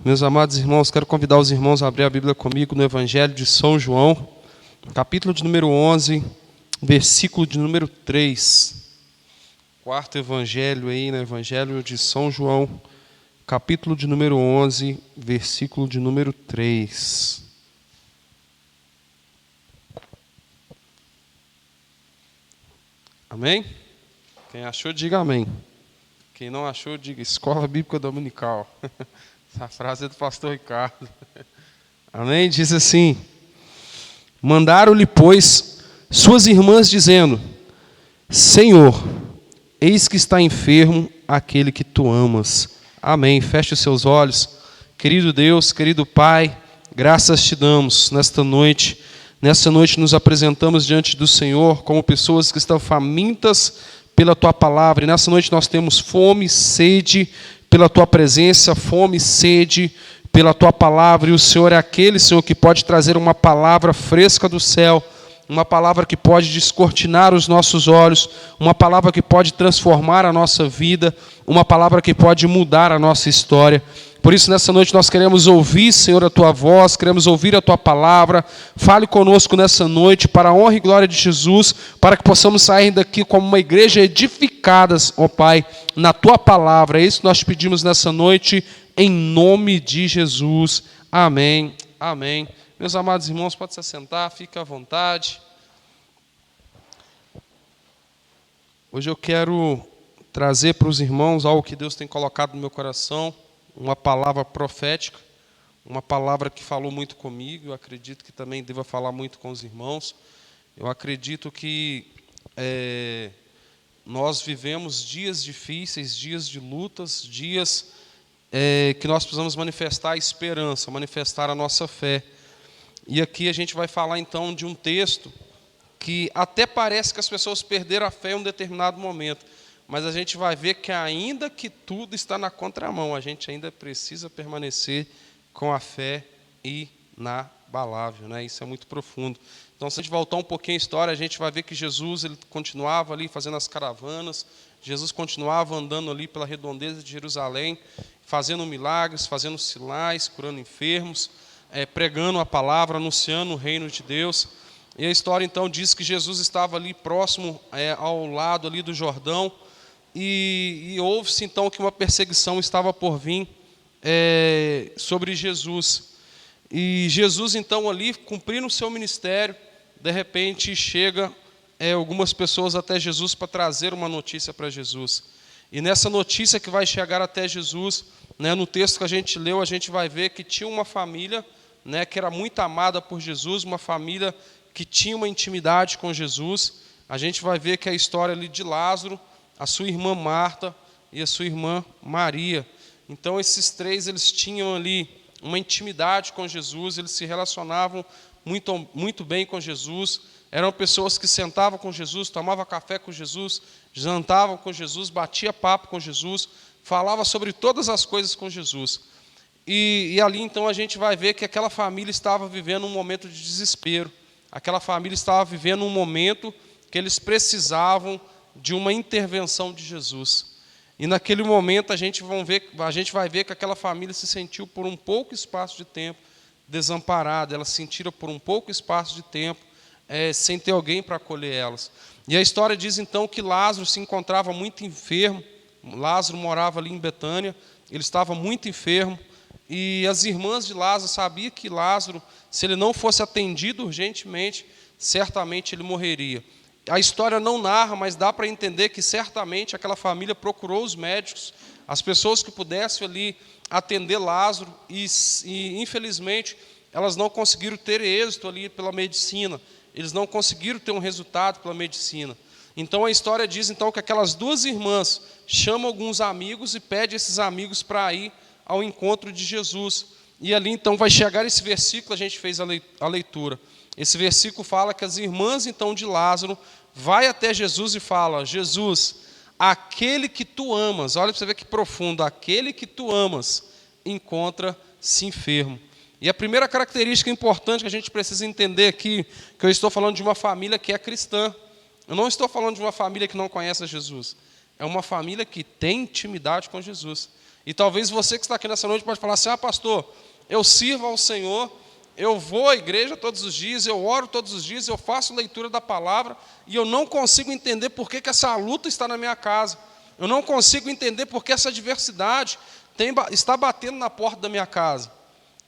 Meus amados irmãos, quero convidar os irmãos a abrir a Bíblia comigo no Evangelho de São João, capítulo de número 11, versículo de número 3. Quarto evangelho aí, no Evangelho de São João, capítulo de número 11, versículo de número 3. Amém? Quem achou, diga amém. Quem não achou, diga Escola Bíblica Dominical. Essa frase é do pastor Ricardo. Amém? Diz assim: mandaram-lhe, pois, suas irmãs, dizendo: Senhor, eis que está enfermo aquele que tu amas. Amém. Feche os seus olhos. Querido Deus, querido Pai, graças te damos nesta noite. Nessa noite nos apresentamos diante do Senhor como pessoas que estão famintas pela Tua palavra. E nessa noite nós temos fome e sede pela Tua presença, fome e sede pela Tua palavra. E o Senhor é aquele, Senhor, que pode trazer uma palavra fresca do céu, uma palavra que pode descortinar os nossos olhos, uma palavra que pode transformar a nossa vida, uma palavra que pode mudar a nossa história. Por isso, nessa noite, nós queremos ouvir, Senhor, a Tua voz, queremos ouvir a Tua palavra. Fale conosco nessa noite, para a honra e glória de Jesus, para que possamos sair daqui como uma igreja edificadas, ó Pai, na Tua palavra. É isso que nós pedimos nessa noite, em nome de Jesus. Amém. Amém. Meus amados irmãos, pode se assentar, fique à vontade. Hoje eu quero trazer para os irmãos algo que Deus tem colocado no meu coração, uma palavra profética, uma palavra que falou muito comigo, eu acredito que também deva falar muito com os irmãos. Eu acredito que nós vivemos dias difíceis, dias de lutas, dias que nós precisamos manifestar a esperança, manifestar a nossa fé. E aqui a gente vai falar então de um texto que até parece que as pessoas perderam a fé em um determinado momento, mas a gente vai ver que ainda que tudo está na contramão, a gente ainda precisa permanecer com a fé inabalável, né? Isso é muito profundo. Então, se a gente voltar um pouquinho à história, a gente vai ver que Jesus ele continuava ali fazendo as caravanas, Jesus continuava andando ali pela redondeza de Jerusalém, fazendo milagres, fazendo sinais, curando enfermos, pregando a palavra, anunciando o reino de Deus. E a história então diz que Jesus estava ali próximo, ao lado ali do Jordão, e houve-se então que uma perseguição estava por vir sobre Jesus. E Jesus então ali, cumprindo o seu ministério, de repente chega algumas pessoas até Jesus para trazer uma notícia para Jesus. E nessa notícia que vai chegar até Jesus, né, no texto que a gente leu, a gente vai ver que tinha uma família, né, que era muito amada por Jesus, uma família que tinha uma intimidade com Jesus. A gente vai ver que a história ali de Lázaro, a sua irmã Marta e a sua irmã Maria. Então esses três, eles tinham ali uma intimidade com Jesus, eles se relacionavam muito, muito bem com Jesus, eram pessoas que sentavam com Jesus, tomavam café com Jesus, jantavam com Jesus, batia papo com Jesus, falava sobre todas as coisas com Jesus. E ali então a gente vai ver que aquela família estava vivendo um momento de desespero, aquela família estava vivendo um momento que eles precisavam de uma intervenção de Jesus. E naquele momento a gente vai ver que aquela família se sentiu por um pouco espaço de tempo desamparada, elas se sentiram por um pouco espaço de tempo sem ter alguém para acolher elas. E a história diz então que Lázaro se encontrava muito enfermo. Lázaro morava ali em Betânia, ele estava muito enfermo, e as irmãs de Lázaro sabiam que Lázaro, se ele não fosse atendido urgentemente, certamente ele morreria. A história não narra, mas dá para entender que certamente aquela família procurou os médicos, as pessoas que pudessem ali atender Lázaro, e infelizmente elas não conseguiram ter êxito ali pela medicina, eles não conseguiram ter um resultado pela medicina. Então a história diz então que aquelas duas irmãs chamam alguns amigos e pedem esses amigos para ir ao encontro de Jesus. E ali então vai chegar esse versículo, a gente fez a leitura. Esse versículo fala que as irmãs então de Lázaro vai até Jesus e fala: Jesus, aquele que tu amas, olha para você ver que profundo, aquele que tu amas encontra-se enfermo. E a primeira característica importante que a gente precisa entender aqui, que eu estou falando de uma família que é cristã. Eu não estou falando de uma família que não conhece a Jesus. É uma família que tem intimidade com Jesus. E talvez você que está aqui nessa noite pode falar assim: pastor, eu sirvo ao Senhor, eu vou à igreja todos os dias, eu oro todos os dias, eu faço leitura da palavra, e eu não consigo entender por que essa luta está na minha casa. Eu não consigo entender por que essa adversidade está batendo na porta da minha casa.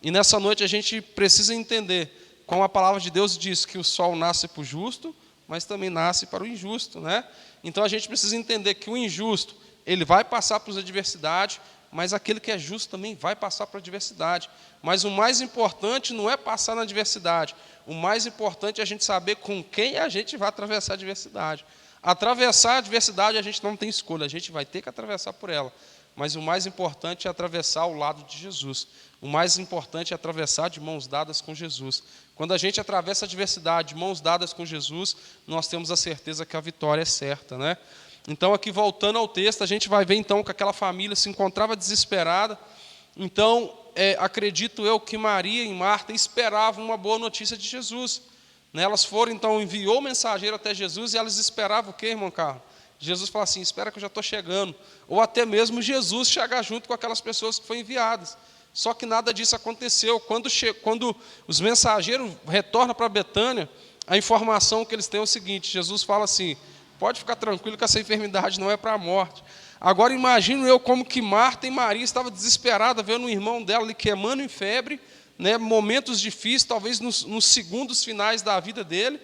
E nessa noite a gente precisa entender, como a palavra de Deus diz, que o sol nasce para o justo, mas também nasce para o injusto, né? Então a gente precisa entender que o injusto, ele vai passar por adversidades, mas aquele que é justo também vai passar por adversidade. Mas o mais importante não é passar na adversidade, o mais importante é a gente saber com quem a gente vai atravessar a adversidade. Atravessar a adversidade a gente não tem escolha, a gente vai ter que atravessar por ela. Mas o mais importante é atravessar ao lado de Jesus. O mais importante é atravessar de mãos dadas com Jesus. Quando a gente atravessa a adversidade de mãos dadas com Jesus, nós temos a certeza que a vitória é certa, né? Então, aqui voltando ao texto, a gente vai ver então que aquela família se encontrava desesperada. Então, acredito eu que Maria e Marta esperavam uma boa notícia de Jesus. Elas foram, então, enviou o mensageiro até Jesus e elas esperavam o quê, irmão Carlos? Jesus fala assim: espera que eu já estou chegando. Ou até mesmo Jesus chegar junto com aquelas pessoas que foram enviadas. Só que nada disso aconteceu. Quando os mensageiros retornam para Betânia, a informação que eles têm é o seguinte: Jesus fala assim: pode ficar tranquilo que essa enfermidade não é para a morte. Agora imagino eu como que Marta e Maria estavam desesperadas, vendo o irmão dela ali queimando em febre, né, momentos difíceis, talvez nos segundos finais da vida dele,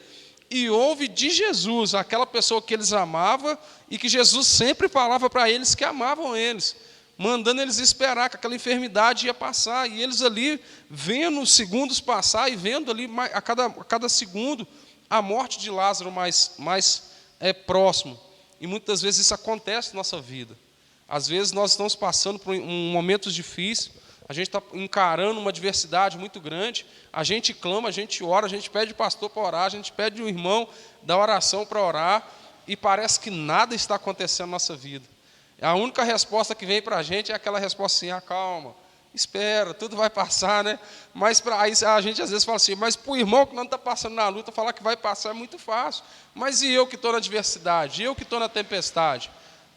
e ouve de Jesus, aquela pessoa que eles amavam, e que Jesus sempre falava para eles que amavam eles, mandando eles esperar que aquela enfermidade ia passar, e eles ali vendo os segundos passar, e vendo ali a cada segundo a morte de Lázaro mais próximo. E muitas vezes isso acontece na nossa vida. Às vezes nós estamos passando por momentos difíceis, a gente está encarando uma adversidade muito grande, a gente clama, a gente ora, a gente pede o pastor para orar, a gente pede o irmão da oração para orar, e parece que nada está acontecendo na nossa vida. A única resposta que vem para a gente é aquela resposta assim: calma, espera, tudo vai passar, né? Mas aí a gente às vezes fala assim: mas para o irmão que não está passando na luta, falar que vai passar é muito fácil. Mas e eu que estou na adversidade? E eu que estou na tempestade?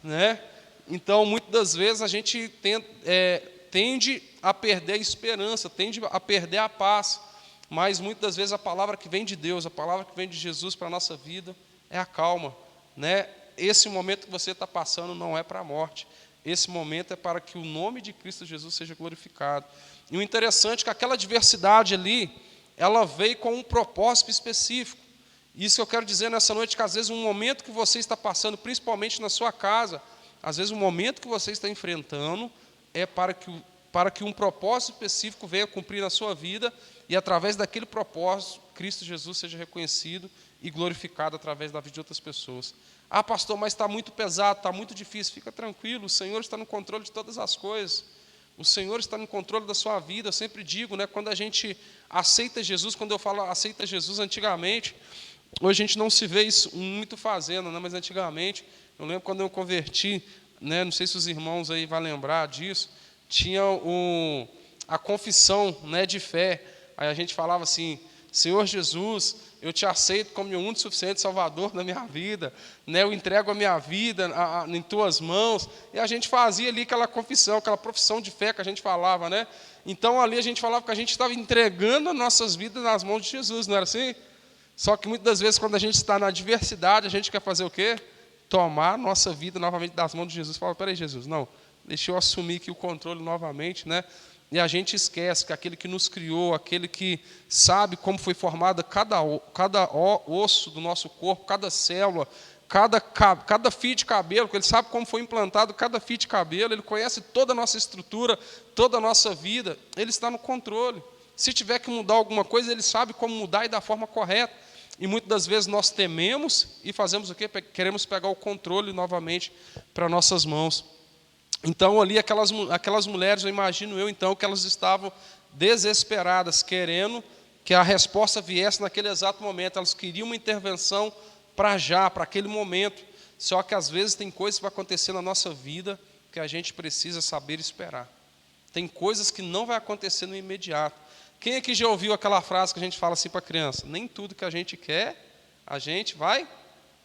Né? Então, muitas das vezes, a gente tende a perder a esperança, tende a perder a paz. Mas, muitas das vezes, a palavra que vem de Deus, a palavra que vem de Jesus para a nossa vida é a calma. Né? Esse momento que você está passando não é para a morte. Esse momento é para que o nome de Cristo Jesus seja glorificado. E o interessante é que aquela adversidade ali, ela veio com um propósito específico. Isso que eu quero dizer nessa noite, que às vezes um momento que você está passando, principalmente na sua casa, às vezes o momento que você está enfrentando é para que um propósito específico venha cumprir na sua vida, e através daquele propósito, Cristo Jesus seja reconhecido e glorificado através da vida de outras pessoas. Pastor, mas está muito pesado, está muito difícil. Fica tranquilo, o Senhor está no controle de todas as coisas. O Senhor está no controle da sua vida. Eu sempre digo, né, quando a gente aceita Jesus, quando eu falo aceita Jesus antigamente, hoje a gente não se vê isso muito fazendo, né, mas antigamente, eu lembro quando eu converti, né, não sei se os irmãos aí vão lembrar disso, tinha a confissão, né, de fé. Aí a gente falava assim: Senhor Jesus, eu te aceito como meu único e suficiente Salvador da minha vida, né? Eu entrego a minha vida em tuas mãos. E a gente fazia ali aquela confissão, aquela profissão de fé que a gente falava, né? Então ali a gente falava que a gente estava entregando as nossas vidas nas mãos de Jesus, não era assim? Só que muitas das vezes, quando a gente está na adversidade, a gente quer fazer o quê? Tomar a nossa vida novamente das mãos de Jesus. Fala: peraí, Jesus, não, deixa eu assumir aqui o controle novamente, né? E a gente esquece que aquele que nos criou, aquele que sabe como foi formado cada osso do nosso corpo, cada célula, cada fio de cabelo, ele sabe como foi implantado cada fio de cabelo, ele conhece toda a nossa estrutura, toda a nossa vida, ele está no controle. Se tiver que mudar alguma coisa, ele sabe como mudar e da forma correta. E muitas das vezes nós tememos e fazemos o quê? Queremos pegar o controle novamente para nossas mãos. Então, ali, aquelas mulheres, eu imagino então, que elas estavam desesperadas, querendo que a resposta viesse naquele exato momento. Elas queriam uma intervenção para já, para aquele momento. Só que, às vezes, tem coisas que vão acontecer na nossa vida que a gente precisa saber esperar. Tem coisas que não vai acontecer no imediato. Quem aqui já ouviu aquela frase que a gente fala assim para a criança? Nem tudo que a gente quer, a gente vai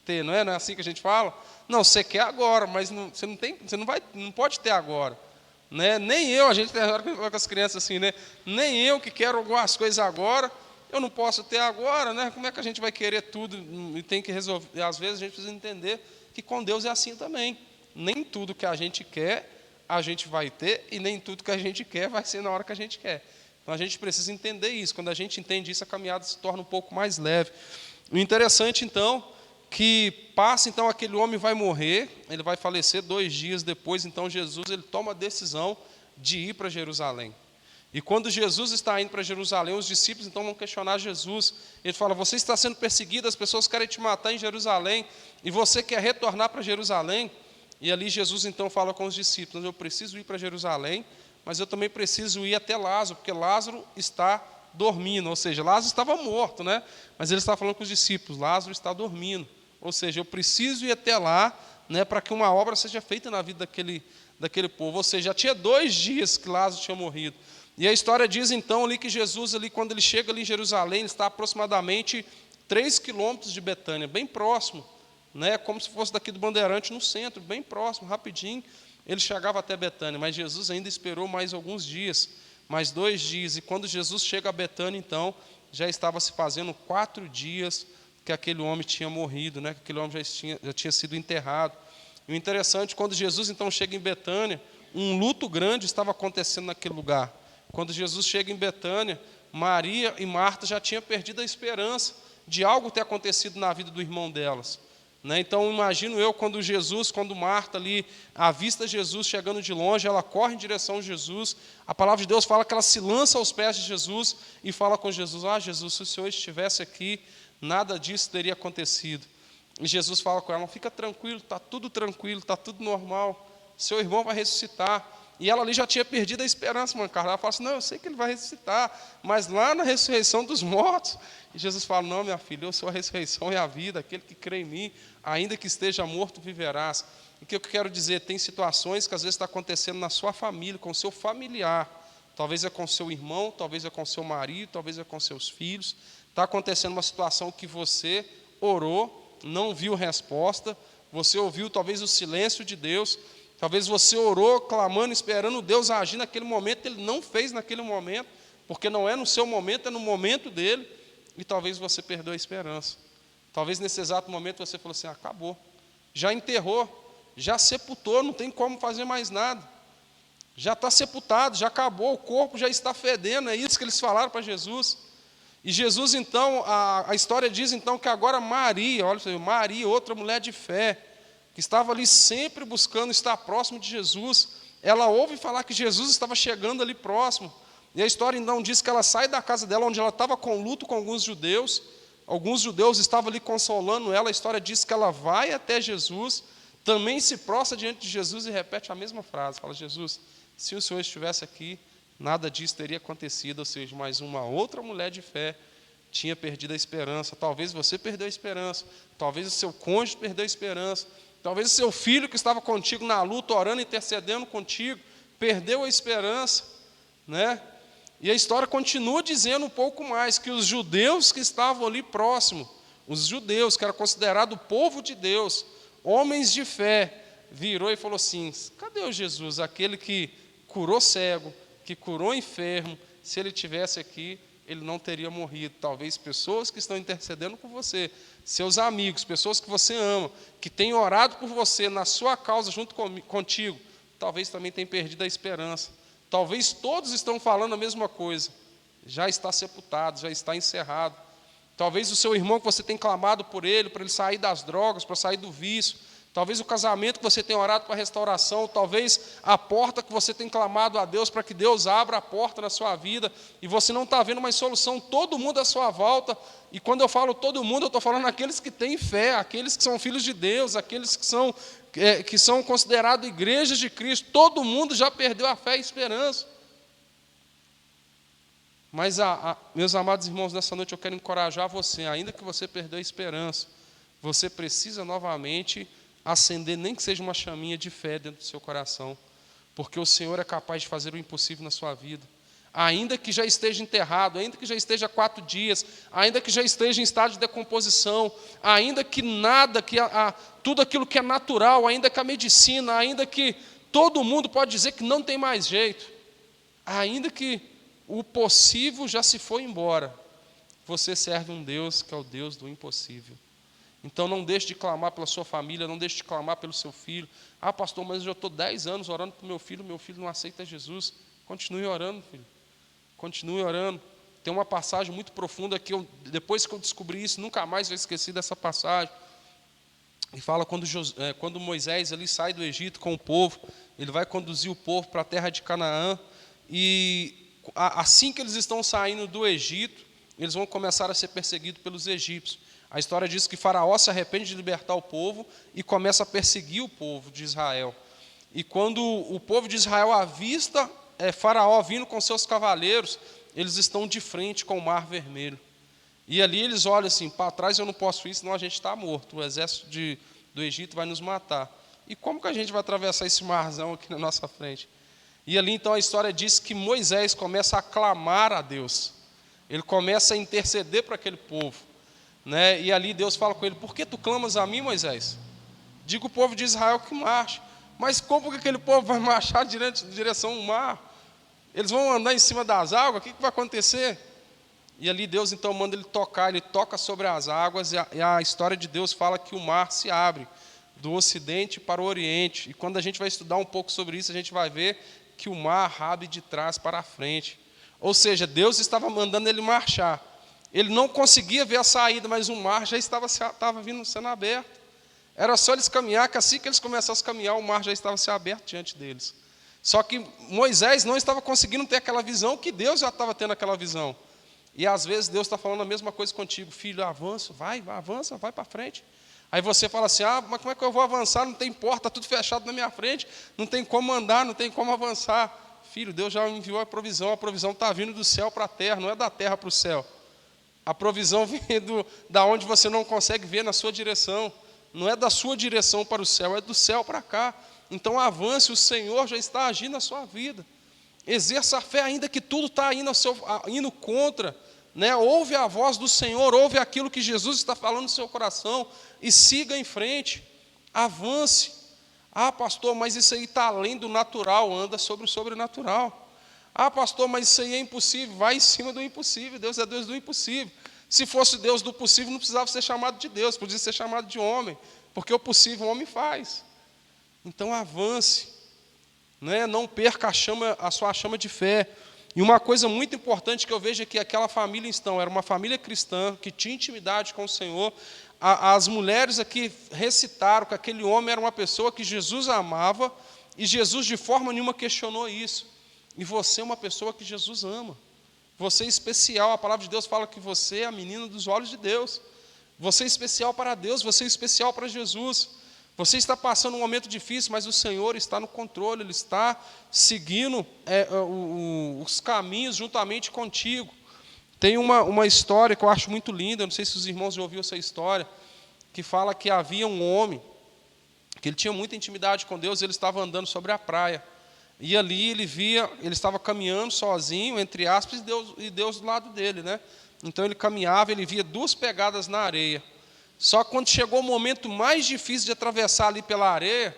ter, não é? Não é assim que a gente fala? Não, você quer agora, mas você não pode ter agora. né? Nem eu, a gente tem hora que fala com as crianças assim, né? Nem eu que quero algumas coisas agora, eu não posso ter agora, né? Como é que a gente vai querer tudo e tem que resolver? Às vezes a gente precisa entender que com Deus é assim também. Nem tudo que a gente quer, a gente vai ter, e nem tudo que a gente quer vai ser na hora que a gente quer. Então a gente precisa entender isso. Quando a gente entende isso, a caminhada se torna um pouco mais leve. O interessante, então, que passa, então, aquele homem vai morrer, ele vai falecer 2 dias depois, então Jesus ele toma a decisão de ir para Jerusalém. E quando Jesus está indo para Jerusalém, os discípulos então vão questionar Jesus. Ele fala: você está sendo perseguido, as pessoas querem te matar em Jerusalém, e você quer retornar para Jerusalém? E ali Jesus então fala com os discípulos: eu preciso ir para Jerusalém, mas eu também preciso ir até Lázaro, porque Lázaro está dormindo. Ou seja, Lázaro estava morto, né? Mas ele está falando com os discípulos: Lázaro está dormindo. Ou seja, eu preciso ir até lá, né, para que uma obra seja feita na vida daquele povo. Ou seja, já tinha 2 dias que Lázaro tinha morrido. E a história diz então ali que Jesus, ali, quando ele chega ali em Jerusalém, ele está a aproximadamente 3 quilômetros de Betânia, bem próximo, né, como se fosse daqui do Bandeirante, no centro, bem próximo, rapidinho, ele chegava até Betânia. Mas Jesus ainda esperou mais alguns dias, mais 2 dias, e quando Jesus chega a Betânia, então, já estava se fazendo 4 dias que aquele homem tinha morrido, né, que aquele homem já tinha sido enterrado. E o interessante, quando Jesus então chega em Betânia, um luto grande estava acontecendo naquele lugar. Quando Jesus chega em Betânia, Maria e Marta já tinham perdido a esperança de algo ter acontecido na vida do irmão delas, né? Então, imagino eu, quando Marta ali avista Jesus chegando de longe, ela corre em direção a Jesus. A palavra de Deus fala que ela se lança aos pés de Jesus e fala com Jesus: Jesus, se o Senhor estivesse aqui, nada disso teria acontecido. E Jesus fala com ela: fica tranquilo, está tudo normal, seu irmão vai ressuscitar. E ela ali já tinha perdido a esperança, Carla. Ela fala assim: não, eu sei que ele vai ressuscitar, mas lá na ressurreição dos mortos. E Jesus fala: não, minha filha, eu sou a ressurreição e a vida, aquele que crê em mim, ainda que esteja morto, viverás. E o que eu quero dizer? Tem situações que às vezes está acontecendo na sua família, com o seu familiar. Talvez é com seu irmão, talvez é com seu marido, talvez é com seus filhos. Está acontecendo uma situação que você orou, não viu resposta, você ouviu talvez o silêncio de Deus. Talvez você orou, clamando, esperando Deus agir naquele momento, Ele não fez naquele momento, porque não é no seu momento, é no momento dele, e talvez você perdeu a esperança. Talvez nesse exato momento você falou assim: acabou, já enterrou, já sepultou, não tem como fazer mais nada, já está sepultado, já acabou, o corpo já está fedendo, é isso que eles falaram para Jesus. E Jesus então, a história diz então que agora Maria, olha, Maria, outra mulher de fé, que estava ali sempre buscando estar próximo de Jesus, ela ouve falar que Jesus estava chegando ali próximo, e a história então diz que ela sai da casa dela, onde ela estava com luto com alguns judeus estavam ali consolando ela. A história diz que ela vai até Jesus, também se prostra diante de Jesus e repete a mesma frase, fala: Jesus, se o Senhor estivesse aqui, nada disso teria acontecido. Ou seja, mais uma outra mulher de fé tinha perdido a esperança. Talvez você perdeu a esperança, talvez o seu cônjuge perdeu a esperança, talvez o seu filho que estava contigo na luta, orando, intercedendo contigo, perdeu a esperança, né? E a história continua dizendo um pouco mais, que os judeus que estavam ali próximo, os judeus que eram considerados o povo de Deus, homens de fé, virou e falou assim: cadê o Jesus, aquele que curou cego, que curou enfermo? Se ele tivesse aqui, ele não teria morrido. Talvez pessoas que estão intercedendo por você, seus amigos, pessoas que você ama, que têm orado por você, na sua causa, junto contigo, talvez também tenham perdido a esperança. Talvez todos estão falando a mesma coisa: já está sepultado, já está encerrado. Talvez o seu irmão, que você tem clamado por ele, para ele sair das drogas, para sair do vício. Talvez o casamento que você tem orado para a restauração, talvez a porta que você tem clamado a Deus para que Deus abra a porta na sua vida, e você não está vendo mais solução, todo mundo à sua volta. E quando eu falo todo mundo, eu estou falando aqueles que têm fé, aqueles que são filhos de Deus, aqueles que são considerados igrejas de Cristo. Todo mundo já perdeu a fé e a esperança. Mas, meus amados irmãos, nessa noite eu quero encorajar você, ainda que você perdeu a esperança, você precisa novamente acender, nem que seja uma chaminha de fé dentro do seu coração, porque o Senhor é capaz de fazer o impossível na sua vida. Ainda que já esteja enterrado, ainda que já esteja 4 dias, ainda que já esteja em estado de decomposição, ainda que nada, tudo aquilo que é natural, ainda que a medicina, ainda que todo mundo pode dizer que não tem mais jeito, ainda que o possível já se foi embora, você serve um Deus que é o Deus do impossível. Então não deixe de clamar pela sua família, não deixe de clamar pelo seu filho. Ah, pastor, mas eu já estou 10 anos orando para o meu filho não aceita Jesus. Continue orando, filho. Continue orando. Tem uma passagem muito profunda que depois que eu descobri isso, nunca mais eu esqueci dessa passagem. E fala quando Moisés ali sai do Egito com o povo, ele vai conduzir o povo para a terra de Canaã, e assim que eles estão saindo do Egito, eles vão começar a ser perseguidos pelos egípcios. A história diz que Faraó se arrepende de libertar o povo e começa a perseguir o povo de Israel. E quando o povo de Israel avista Faraó vindo com seus cavaleiros, eles estão de frente com o Mar Vermelho. E ali eles olham assim, para trás eu não posso ir, senão a gente está morto. O exército do Egito vai nos matar. E como que a gente vai atravessar esse marzão aqui na nossa frente? E ali então a história diz que Moisés começa a clamar a Deus. Ele começa a interceder para aquele povo. Né? E ali Deus fala com ele, por que tu clamas a mim, Moisés? Diga o povo de Israel que marche. Mas como que aquele povo vai marchar em direção ao mar? Eles vão andar em cima das águas, o que vai acontecer? E ali Deus então manda ele tocar, ele toca sobre as águas, e a história de Deus fala que o mar se abre, do ocidente para o oriente. E quando a gente vai estudar um pouco sobre isso, a gente vai ver que o mar abre de trás para a frente. Ou seja, Deus estava mandando ele marchar. Ele não conseguia ver a saída, mas o mar já estava vindo sendo aberto. Era só eles caminhar, que assim que eles começassem a caminhar, o mar já estava se aberto diante deles. Só que Moisés não estava conseguindo ter aquela visão, que Deus já estava tendo aquela visão. E às vezes Deus está falando a mesma coisa contigo, filho, avança, vai para frente. Aí você fala assim, mas como é que eu vou avançar? Não tem porta, está tudo fechado na minha frente, não tem como andar, não tem como avançar. Filho, Deus já enviou a provisão está vindo do céu para a terra, não é da terra para o céu. A provisão vem da onde você não consegue ver na sua direção. Não é da sua direção para o céu, é do céu para cá. Então avance, o Senhor já está agindo na sua vida. Exerça a fé, ainda que tudo está indo contra. Né? Ouve a voz do Senhor, ouve aquilo que Jesus está falando no seu coração e siga em frente. Avance. Ah, pastor, mas isso aí está além do natural, anda sobre o sobrenatural. Ah, pastor, mas isso aí é impossível. Vai em cima do impossível. Deus é Deus do impossível. Se fosse Deus do possível, não precisava ser chamado de Deus, podia ser chamado de homem, porque o possível o homem faz. Então avance, né? Não perca a sua chama de fé. E uma coisa muito importante que eu vejo é que aquela família então era uma família cristã que tinha intimidade com o Senhor. As mulheres aqui recitaram que aquele homem era uma pessoa que Jesus amava, e Jesus de forma nenhuma questionou isso. E você é uma pessoa que Jesus ama. Você é especial, a palavra de Deus fala que você é a menina dos olhos de Deus. Você é especial para Deus, você é especial para Jesus. Você está passando um momento difícil, mas o Senhor está no controle, Ele está seguindo os caminhos juntamente contigo. Tem uma história que eu acho muito linda, eu não sei se os irmãos já ouviram essa história, que fala que havia um homem, que ele tinha muita intimidade com Deus, ele estava andando sobre a praia. E ali ele estava caminhando sozinho, entre aspas, e Deus do lado dele, né? Então ele caminhava, ele via 2 pegadas na areia. Só que quando chegou o momento mais difícil de atravessar ali pela areia,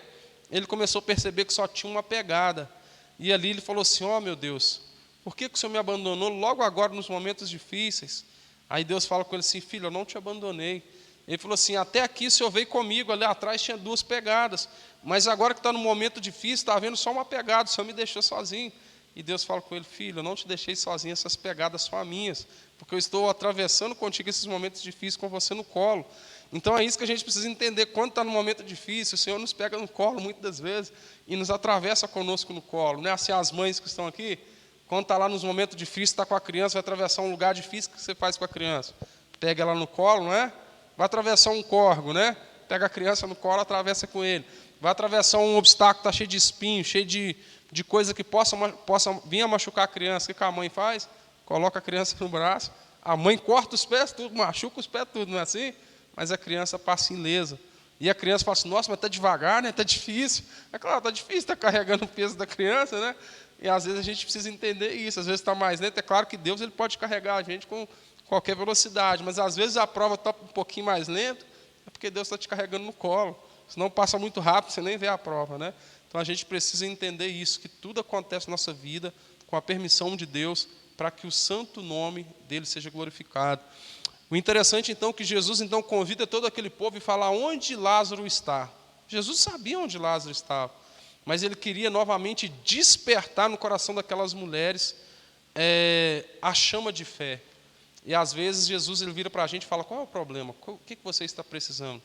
ele começou a perceber que só tinha uma pegada. E ali ele falou assim, meu Deus, por que o Senhor me abandonou logo agora nos momentos difíceis? Aí Deus fala com ele assim, filho, eu não te abandonei. Ele falou assim, até aqui o Senhor veio comigo, ali atrás tinha 2 pegadas, mas agora que está no momento difícil, está havendo só uma pegada, o Senhor me deixou sozinho. E Deus fala com ele, filho, eu não te deixei sozinho, essas pegadas são minhas, porque eu estou atravessando contigo esses momentos difíceis com você no colo. Então é isso que a gente precisa entender, quando está no momento difícil, o Senhor nos pega no colo muitas das vezes, e nos atravessa conosco no colo. Não é assim as mães que estão aqui, quando está lá nos momentos difíceis, está com a criança, vai atravessar um lugar difícil, o que você faz com a criança? Pega ela no colo, não é? Vai atravessar um córrego, né? Pega a criança no colo, atravessa com ele. Vai atravessar um obstáculo, está cheio de espinho, cheio de coisa que possa vir a machucar a criança. O que a mãe faz? Coloca a criança no braço. A mãe corta os pés, tudo, machuca os pés, tudo, não é assim? Mas a criança passa ilesa. E a criança fala assim, nossa, mas está devagar, né? Está difícil. É claro, está difícil, está carregando o peso da criança, né? E às vezes a gente precisa entender isso. Às vezes está mais lento. É claro que Deus ele pode carregar a gente com qualquer velocidade, mas às vezes a prova está um pouquinho mais lenta, é porque Deus está te carregando no colo. Senão passa muito rápido, você nem vê a prova, né? Então a gente precisa entender isso, que tudo acontece na nossa vida com a permissão de Deus, para que o santo nome dele seja glorificado. O interessante então é que Jesus então convida todo aquele povo e fala onde Lázaro está. Jesus sabia onde Lázaro estava, mas ele queria novamente despertar no coração daquelas mulheres a chama de fé. E às vezes Jesus ele vira para a gente e fala, qual é o problema? O que você está precisando?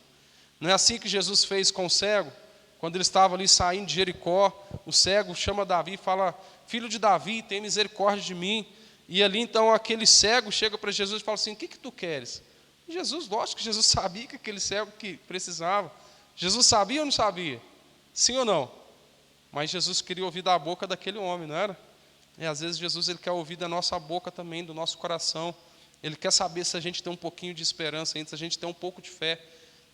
Não é assim que Jesus fez com o cego? Quando ele estava ali saindo de Jericó, o cego chama Davi e fala, filho de Davi, tem misericórdia de mim. E ali então aquele cego chega para Jesus e fala assim, o que tu queres? E Jesus, lógico que Jesus sabia que aquele cego que precisava. Jesus sabia ou não sabia? Sim ou não? Mas Jesus queria ouvir da boca daquele homem, não era? E às vezes Jesus ele quer ouvir da nossa boca também, do nosso coração. Ele quer saber se a gente tem um pouquinho de esperança ainda, se a gente tem um pouco de fé.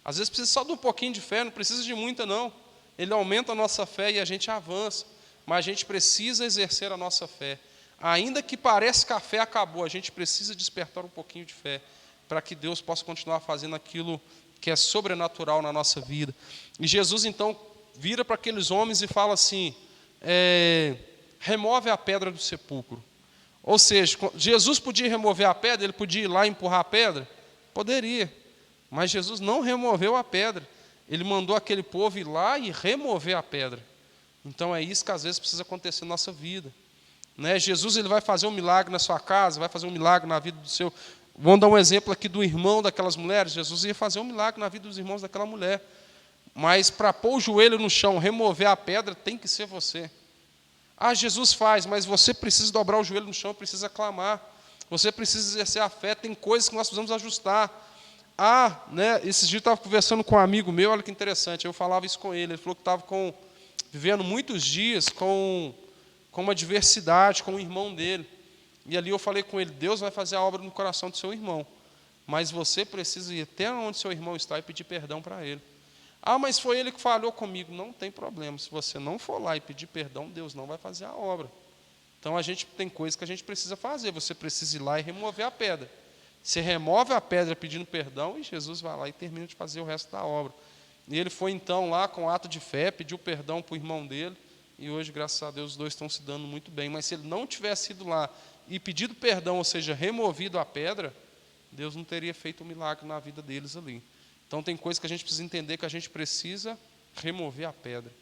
Às vezes precisa só de um pouquinho de fé, não precisa de muita não. Ele aumenta a nossa fé e a gente avança. Mas a gente precisa exercer a nossa fé. Ainda que pareça que a fé acabou, a gente precisa despertar um pouquinho de fé, para que Deus possa continuar fazendo aquilo que é sobrenatural na nossa vida. E Jesus então vira para aqueles homens e fala assim, remove a pedra do sepulcro. Ou seja, Jesus podia remover a pedra, ele podia ir lá e empurrar a pedra? Poderia, mas Jesus não removeu a pedra, ele mandou aquele povo ir lá e remover a pedra. Então é isso que às vezes precisa acontecer na nossa vida. Jesus ele vai fazer um milagre na sua casa, vai fazer um milagre na vida do seu... Vamos dar um exemplo aqui do irmão daquelas mulheres. Jesus ia fazer um milagre na vida dos irmãos daquela mulher. Mas para pôr o joelho no chão, remover a pedra, tem que ser você. Jesus faz, mas você precisa dobrar o joelho no chão, precisa clamar. Você precisa exercer a fé, tem coisas que nós precisamos ajustar. Esses dias eu estava conversando com um amigo meu, olha que interessante, eu falava isso com ele. Ele falou que estava vivendo muitos dias com uma adversidade, com o irmão dele. E ali eu falei com ele, Deus vai fazer a obra no coração do seu irmão, mas você precisa ir até onde seu irmão está e pedir perdão para ele. Mas foi ele que falhou comigo. Não tem problema, se você não for lá e pedir perdão, Deus não vai fazer a obra. Então a gente tem coisas que a gente precisa fazer, você precisa ir lá e remover a pedra. Você remove a pedra pedindo perdão e Jesus vai lá e termina de fazer o resto da obra. E ele foi então lá com ato de fé, pediu perdão para o irmão dele, e hoje, graças a Deus, os dois estão se dando muito bem. Mas se ele não tivesse ido lá e pedido perdão, ou seja, removido a pedra, Deus não teria feito um milagre na vida deles ali. Então tem coisas que a gente precisa entender, que a gente precisa remover a pedra.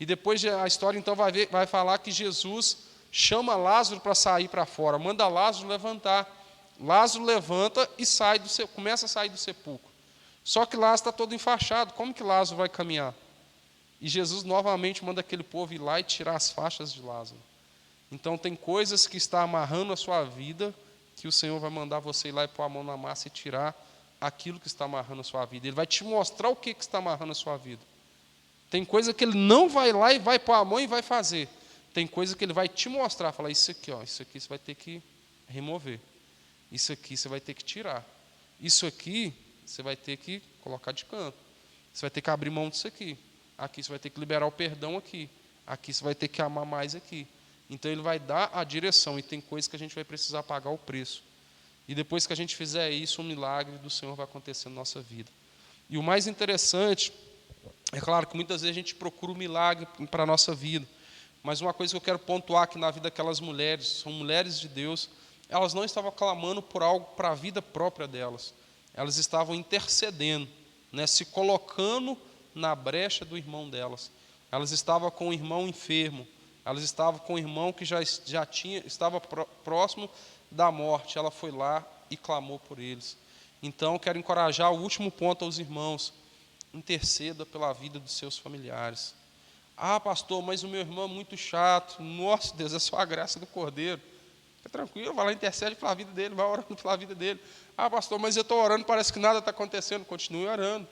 E depois a história então vai falar que Jesus chama Lázaro para sair para fora, manda Lázaro levantar. Lázaro levanta e começa a sair do sepulcro. Só que Lázaro está todo enfaixado, como que Lázaro vai caminhar? E Jesus novamente manda aquele povo ir lá e tirar as faixas de Lázaro. Então tem coisas que está amarrando a sua vida, que o Senhor vai mandar você ir lá e pôr a mão na massa e tirar aquilo que está amarrando a sua vida. Ele vai te mostrar o que está amarrando a sua vida. Tem coisa que ele não vai lá e vai pôr a mão e vai fazer. Tem coisa que ele vai te mostrar, falar, isso aqui você vai ter que remover. Isso aqui você vai ter que tirar. Isso aqui você vai ter que colocar de canto. Você vai ter que abrir mão disso aqui. Aqui você vai ter que liberar o perdão aqui. Aqui você vai ter que amar mais aqui. Então ele vai dar a direção e tem coisas que a gente vai precisar pagar o preço. E depois que a gente fizer isso, um milagre do Senhor vai acontecer na nossa vida. E o mais interessante, é claro que muitas vezes a gente procura um milagre para a nossa vida. Mas uma coisa que eu quero pontuar aqui na vida daquelas mulheres, são mulheres de Deus, elas não estavam clamando por algo para a vida própria delas. Elas estavam intercedendo, se colocando na brecha do irmão delas. Elas estavam com o irmão enfermo, elas estavam com o irmão que estava próximo da morte. Ela foi lá e clamou por eles. Então, quero encorajar o último ponto aos irmãos: interceda pela vida dos seus familiares. Pastor, mas o meu irmão é muito chato. Nossa, Deus, é só a graça do Cordeiro. Fica tranquilo, vai lá, intercede pela vida dele, vai orando pela vida dele. Pastor, mas eu estou orando, parece que nada está acontecendo. Continue orando.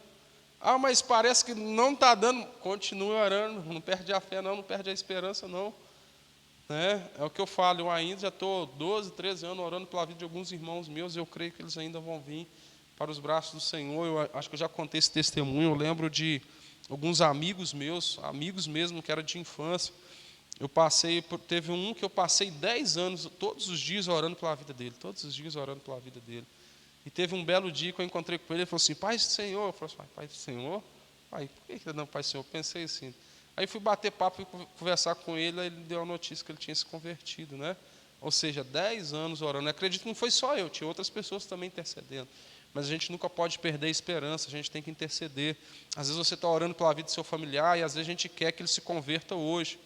Mas parece que não está dando. Continue orando, não perde a fé não perde a esperança não. É o que eu falo, eu ainda já estou 12, 13 anos orando pela vida de alguns irmãos meus, e eu creio que eles ainda vão vir para os braços do Senhor. Eu acho que eu já contei esse testemunho, eu lembro de alguns amigos meus, amigos mesmo, que era de infância. Teve um que eu passei 10 anos, todos os dias orando pela vida dele, todos os dias orando pela vida dele. E teve um belo dia que eu encontrei com ele falou assim: Pai do Senhor. Eu falei assim: Pai do Senhor? Pai, por que não Pai do Senhor? Eu pensei assim: Aí fui bater papo e conversar com ele, aí ele deu a notícia que ele tinha se convertido, né? Ou seja, 10 anos orando. Eu acredito que não foi só eu, tinha outras pessoas também intercedendo. Mas a gente nunca pode perder a esperança, a gente tem que interceder. Às vezes você está orando pela vida do seu familiar e às vezes a gente quer que ele se converta hoje,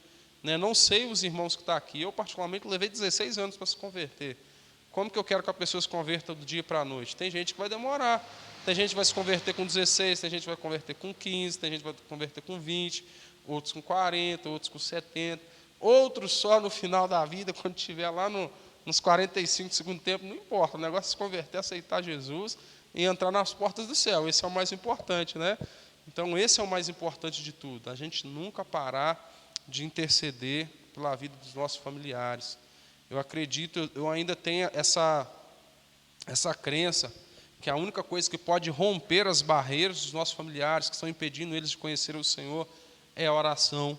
né? Não sei os irmãos que estão aqui, eu particularmente levei 16 anos para se converter. Como que eu quero que a pessoa se converta do dia para a noite? Tem gente que vai demorar. Tem gente que vai se converter com 16, tem gente que vai converter com 15, tem gente que vai converter com 20, outros com 40, outros com 70, outros só no final da vida, quando estiver lá nos 45 do segundo tempo, não importa, o negócio é se converter, aceitar Jesus e entrar nas portas do céu. Esse é o mais importante, né? Então, esse é o mais importante de tudo, a gente nunca parar de interceder pela vida dos nossos familiares. Eu acredito, eu ainda tenho essa crença que a única coisa que pode romper as barreiras dos nossos familiares, que estão impedindo eles de conhecer o Senhor, é a oração,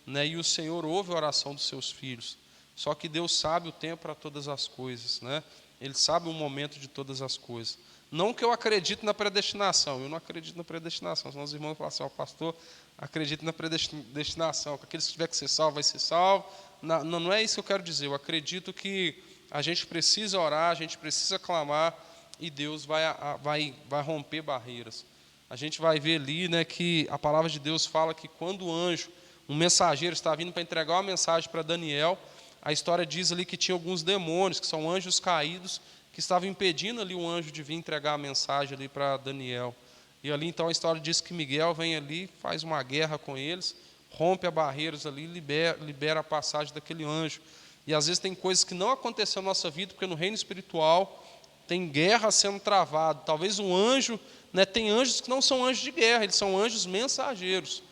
né? E o Senhor ouve a oração dos seus filhos. Só que Deus sabe o tempo para todas as coisas, né? Ele sabe o momento de todas as coisas. Não que eu acredite na predestinação, eu não acredito na predestinação. Senão os irmãos falam assim, pastor, acredito na predestinação, que aqueles que tiver que ser salvo, vai ser salvo. Não é isso que eu quero dizer. Eu acredito que a gente precisa orar, a gente precisa clamar, e Deus vai romper barreiras. A gente vai ver ali, né, que a palavra de Deus fala que quando o anjo, um mensageiro, está vindo para entregar uma mensagem para Daniel, a história diz ali que tinha alguns demônios, que são anjos caídos, que estavam impedindo ali o anjo de vir entregar a mensagem ali para Daniel. E ali então a história diz que Miguel vem ali, faz uma guerra com eles, rompe as barreiras ali, libera a passagem daquele anjo. E às vezes tem coisas que não aconteceram na nossa vida, porque no reino espiritual tem guerra sendo travada. Talvez um anjo, né, tem anjos que não são anjos de guerra, eles são anjos mensageiros.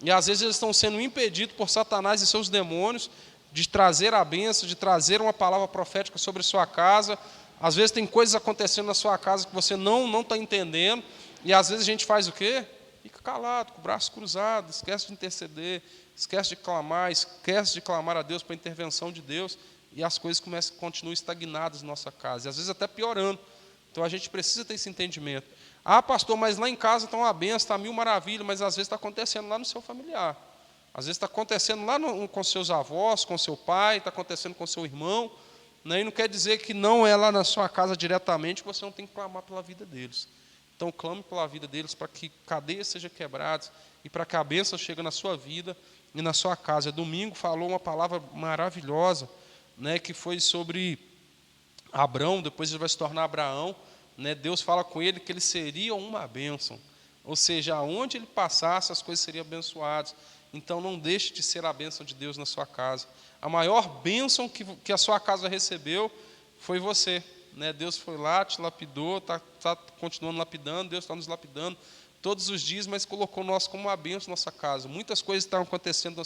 E às vezes eles estão sendo impedidos por Satanás e seus demônios de trazer a bênção, de trazer uma palavra profética sobre a sua casa. Às vezes tem coisas acontecendo na sua casa que você não está entendendo. E às vezes a gente faz o quê? Fica calado, com o braço cruzado, esquece de interceder, esquece de clamar a Deus para a intervenção de Deus. E as coisas continuam estagnadas na nossa casa, e às vezes até piorando. Então a gente precisa ter esse entendimento. Ah, pastor, mas lá em casa está uma benção, está mil maravilhas, mas às vezes está acontecendo lá no seu familiar. Às vezes está acontecendo lá com seus avós, com seu pai, está acontecendo com seu irmão, né? E não quer dizer que não é lá na sua casa diretamente, que você não tem que clamar pela vida deles. Então clame pela vida deles para que cadeias sejam quebradas e para que a bênção chegue na sua vida e na sua casa. Domingo falou uma palavra maravilhosa, né, que foi sobre Abrão, depois ele vai se tornar Abraão, né? Deus fala com ele que ele seria uma bênção, ou seja, aonde ele passasse as coisas seriam abençoadas. Então não deixe de ser a bênção de Deus na sua casa. A maior bênção que a sua casa recebeu foi você, né? Deus foi lá, te lapidou, está continuando lapidando, Deus está nos lapidando todos os dias, mas colocou nós como uma bênção na nossa casa. Muitas coisas estão acontecendo,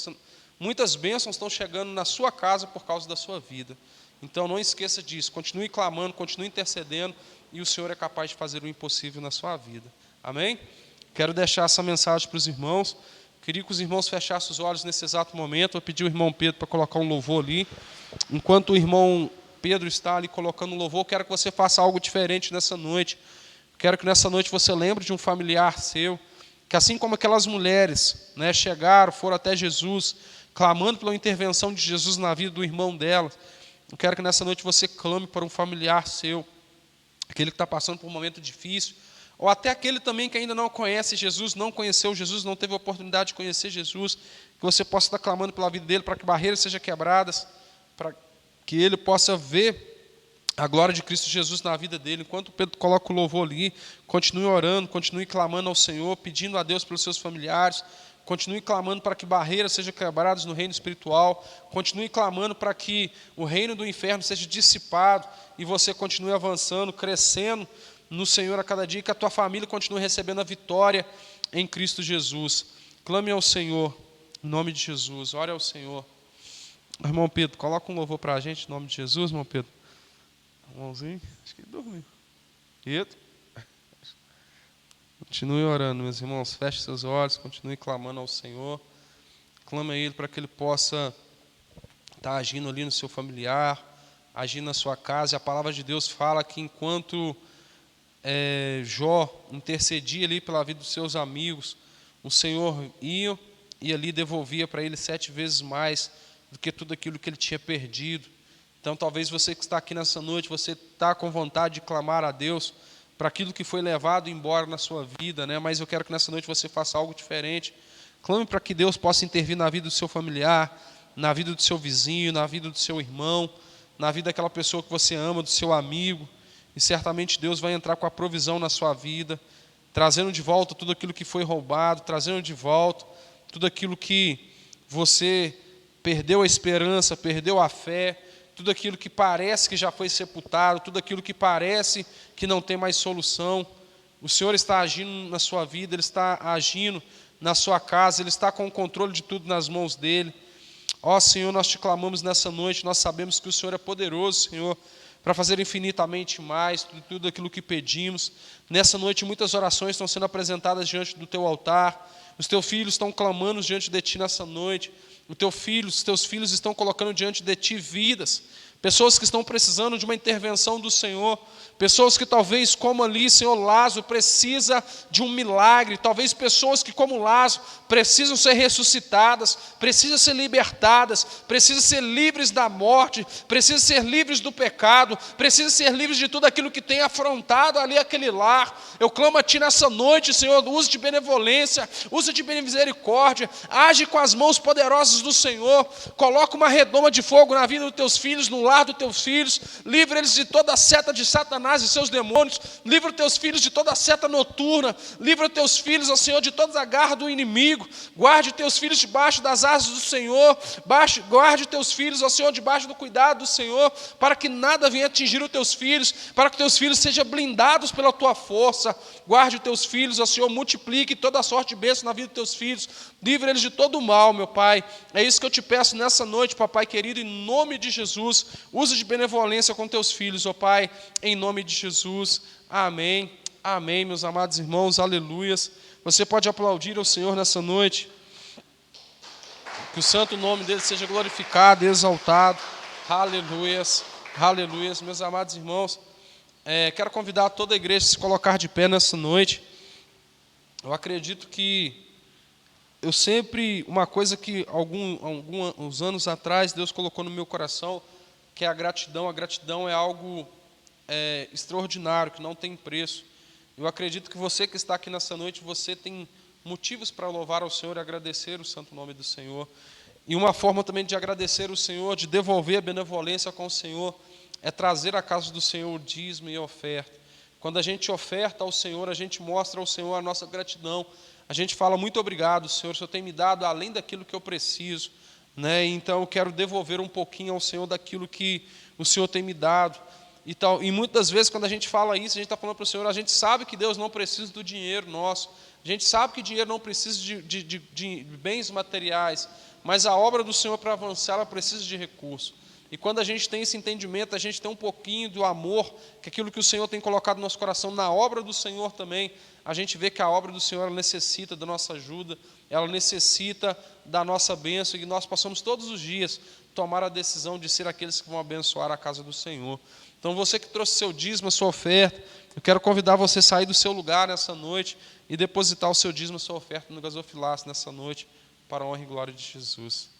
muitas bênçãos estão chegando na sua casa por causa da sua vida. Então não esqueça disso, continue clamando, continue intercedendo, e o Senhor é capaz de fazer o impossível na sua vida. Amém? Quero deixar essa mensagem para os irmãos. Queria que os irmãos fechassem os olhos nesse exato momento. Vou pedir ao irmão Pedro para colocar um louvor ali. Enquanto o irmão Pedro está ali colocando um louvor, quero que você faça algo diferente nessa noite. Quero que nessa noite você lembre de um familiar seu, que assim como aquelas mulheres, né, chegaram, foram até Jesus, clamando pela intervenção de Jesus na vida do irmão dela. Eu quero que nessa noite você clame para um familiar seu, aquele que está passando por um momento difícil, ou até aquele também que ainda não conhece Jesus, não conheceu Jesus, não teve a oportunidade de conhecer Jesus, que você possa estar clamando pela vida dele, para que barreiras sejam quebradas, para que ele possa ver a glória de Cristo Jesus na vida dele. Enquanto Pedro coloca o louvor ali, continue orando, continue clamando ao Senhor, pedindo a Deus pelos seus familiares, continue clamando para que barreiras sejam quebradas no reino espiritual, continue clamando para que o reino do inferno seja dissipado e você continue avançando, crescendo no Senhor a cada dia, que a tua família continue recebendo a vitória em Cristo Jesus. Clame ao Senhor, em nome de Jesus, ore ao Senhor. Irmão Pedro, coloca um louvor para a gente, em nome de Jesus, irmão Pedro. Irmãozinho, acho que ele dormiu. Pedro. Continue orando, meus irmãos, feche seus olhos, continue clamando ao Senhor. Clame a Ele para que Ele possa estar agindo ali no seu familiar, agindo na sua casa. E a palavra de Deus fala que enquanto Jó intercedia ali pela vida dos seus amigos, o Senhor ia e ali devolvia para ele 7 vezes mais do que tudo aquilo que ele tinha perdido. Então, talvez você que está aqui nessa noite, você está com vontade de clamar a Deus para aquilo que foi levado embora na sua vida, né? Mas eu quero que nessa noite você faça algo diferente. Clame para que Deus possa intervir na vida do seu familiar, na vida do seu vizinho, na vida do seu irmão, na vida daquela pessoa que você ama, do seu amigo. E certamente Deus vai entrar com a provisão na sua vida, trazendo de volta tudo aquilo que foi roubado, trazendo de volta tudo aquilo que você perdeu a esperança, perdeu a fé, tudo aquilo que parece que já foi sepultado, tudo aquilo que parece que não tem mais solução. O Senhor está agindo na sua vida, Ele está agindo na sua casa, Ele está com o controle de tudo nas mãos dEle. Ó Senhor, nós te clamamos nessa noite, nós sabemos que o Senhor é poderoso, Senhor, para fazer infinitamente mais tudo aquilo que pedimos. Nessa noite muitas orações estão sendo apresentadas diante do teu altar, os teus filhos estão clamando diante de ti nessa noite, os teus filhos estão colocando diante de ti vidas, pessoas que estão precisando de uma intervenção do Senhor, pessoas que talvez, como ali, Senhor, Lázaro, precisa de um milagre, talvez pessoas que, como Lázaro, precisam ser ressuscitadas, precisam ser libertadas, precisam ser livres da morte, precisam ser livres do pecado, precisam ser livres de tudo aquilo que tem afrontado ali aquele lar. Eu clamo a Ti nessa noite, Senhor, use de benevolência, use de misericórdia, age com as mãos poderosas do Senhor, coloca uma redoma de fogo na vida dos Teus filhos, no lar dos Teus filhos, livra eles de toda a seta de Satanás e seus demônios, livra os Teus filhos de toda a seta noturna, livra os Teus filhos, ó Senhor, de todas as garras do inimigo, guarde os Teus filhos debaixo das asas do Senhor, guarde os Teus filhos, ó Senhor, debaixo do cuidado do Senhor, para que nada venha atingir os Teus filhos, para que os Teus filhos sejam blindados pela Tua força, guarde os Teus filhos, ó Senhor, multiplique toda a sorte de bênção na vida dos Teus filhos, livre eles de todo o mal, meu Pai. É isso que eu te peço nessa noite, papai querido, em nome de Jesus. Use de benevolência com teus filhos, ó Pai, em nome de Jesus. Amém. Amém, meus amados irmãos, aleluias. Você pode aplaudir ao Senhor nessa noite. Que o santo nome dele seja glorificado e exaltado. Aleluias, aleluias. Meus amados irmãos, quero convidar toda a igreja a se colocar de pé nessa noite. Eu acredito que uma coisa que alguns anos atrás Deus colocou no meu coração, que é a gratidão. A gratidão é algo extraordinário, que não tem preço. Eu acredito que você que está aqui nessa noite, você tem motivos para louvar ao Senhor e agradecer o santo nome do Senhor. E uma forma também de agradecer o Senhor, de devolver a benevolência com o Senhor, é trazer à casa do Senhor o dízimo e a oferta. Quando a gente oferta ao Senhor, a gente mostra ao Senhor a nossa gratidão. A gente fala, muito obrigado, Senhor, o Senhor tem me dado além daquilo que eu preciso, né? Então eu quero devolver um pouquinho ao Senhor daquilo que o Senhor tem me dado. E muitas vezes, quando a gente fala isso, a gente está falando para o Senhor, a gente sabe que Deus não precisa do dinheiro nosso, a gente sabe que dinheiro não precisa de bens materiais, mas a obra do Senhor, para avançar, ela precisa de recurso. E quando a gente tem esse entendimento, a gente tem um pouquinho do amor, que aquilo que o Senhor tem colocado no nosso coração, na obra do Senhor também, a gente vê que a obra do Senhor ela necessita da nossa ajuda, ela necessita da nossa bênção, e nós passamos todos os dias tomar a decisão de ser aqueles que vão abençoar a casa do Senhor. Então você que trouxe seu dízimo, a sua oferta, eu quero convidar você a sair do seu lugar nessa noite e depositar o seu dízimo, a sua oferta no gasofilácio nessa noite, para a honra e glória de Jesus.